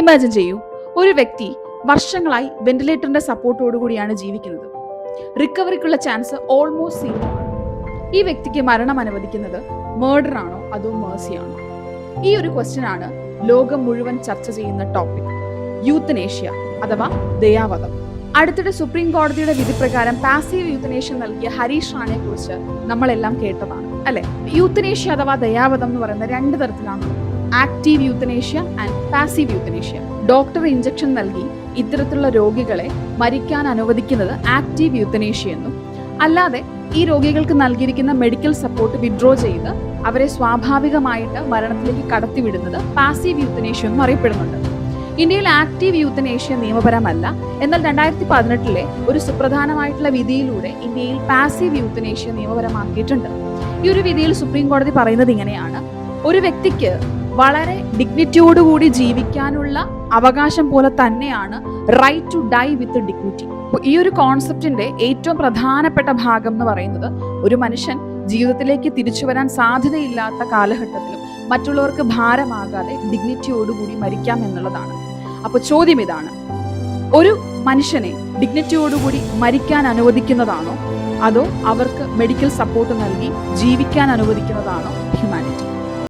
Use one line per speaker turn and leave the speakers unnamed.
Imagine ചെയ്യൂ, ഒരു വ്യക്തി വർഷങ്ങളായി വെന്റിലേറ്ററിന്റെ സപ്പോർട്ടോടുകൂടിയാണ് ജീവിക്കുന്നത്. റിക്കവറിക്കുള്ള ചാൻസ് ഓൾമോസ്റ്റ് സീറോ ആണ്. ഈ വ്യക്തിക്ക് മരണം അനുവദിക്കുന്നത് മർഡർ ആണോ അതോ മേഴ്സി ആണോ? ഈ ഒരു ക്വസ്റ്റ്യൻ ആണ് ലോകം മുഴുവൻ ചർച്ച ചെയ്യുന്ന ടോപ്പിക്, യൂത്തനേഷ്യ അഥവാ ദയാവധം. അടുത്തിടെ സുപ്രീം കോടതിയുടെ വിധി പ്രകാരം പാസീവ് യൂത്തനേഷ്യ നൽകിയ ഹരീഷ് റാണയെ കുറിച്ച് നമ്മളെല്ലാം കേട്ടതാണ് അല്ലെ? യൂത്തനേഷ്യ അഥവാ ദയാവധം എന്ന് പറയുന്ന രണ്ട് തരത്തിലാണ്, active euthanasia and passive euthanasia. Doctor injection നൽകി ഇത്തരത്തിലുള്ള രോഗികളെ മരിക്കാൻ അനുവദിക്കുന്നത് ആക്റ്റീവ് യൂത്തനേഷ്യ എന്നും, അല്ലാതെ ഈ രോഗികൾക്ക് നൽകിയിരിക്കുന്ന മെഡിക്കൽ സപ്പോർട്ട് വിഡ്രോ ചെയ്ത് അവരെ സ്വാഭാവികമായിട്ട് മരണത്തിലേക്ക് കടത്തിവിടുന്നത് പാസീവ് യൂത്തനേഷ്യ എന്നും അറിയപ്പെടുന്നുണ്ട്. ഇന്ത്യയിൽ ആക്റ്റീവ് യൂത്തനേഷ്യ നിയമപരമല്ല. എന്നാൽ 2018 ഒരു സുപ്രധാനമായിട്ടുള്ള വിധിയിലൂടെ ഇന്ത്യയിൽ പാസീവ് യൂത്തനേഷ്യ നിയമപരമാക്കിയിട്ടുണ്ട്. ഈ ഒരു വിധിയിൽ സുപ്രീം കോടതി പറയുന്നത് ഇങ്ങനെയാണ്: ഒരു വ്യക്തിക്ക് വളരെ ഡിഗ്നിറ്റിയോടുകൂടി ജീവിക്കാനുള്ള അവകാശം പോലെ തന്നെയാണ് right to die with dignity. ഈ ഒരു കോൺസെപ്റ്റിന്റെ ഏറ്റവും പ്രധാനപ്പെട്ട ഭാഗം എന്ന് പറയുന്നത് ഒരു മനുഷ്യൻ ജീവിതത്തിലേക്ക് തിരിച്ചു വരാൻ സാധ്യതയില്ലാത്ത കാലഘട്ടത്തിലും മറ്റുള്ളവർക്ക് ഭാരമാകാതെ ഡിഗ്നിറ്റിയോടുകൂടി മരിക്കാം എന്നുള്ളതാണ്. അപ്പോൾ ചോദ്യം ഇതാണ്: ഒരു മനുഷ്യനെ ഡിഗ്നിറ്റിയോടുകൂടി മരിക്കാൻ അനുവദിക്കുന്നതാണോ അതോ അവർക്ക് മെഡിക്കൽ സപ്പോർട്ട് നൽകി ജീവിക്കാൻ അനുവദിക്കുന്നതാണോ ഹ്യൂമാനിറ്റി?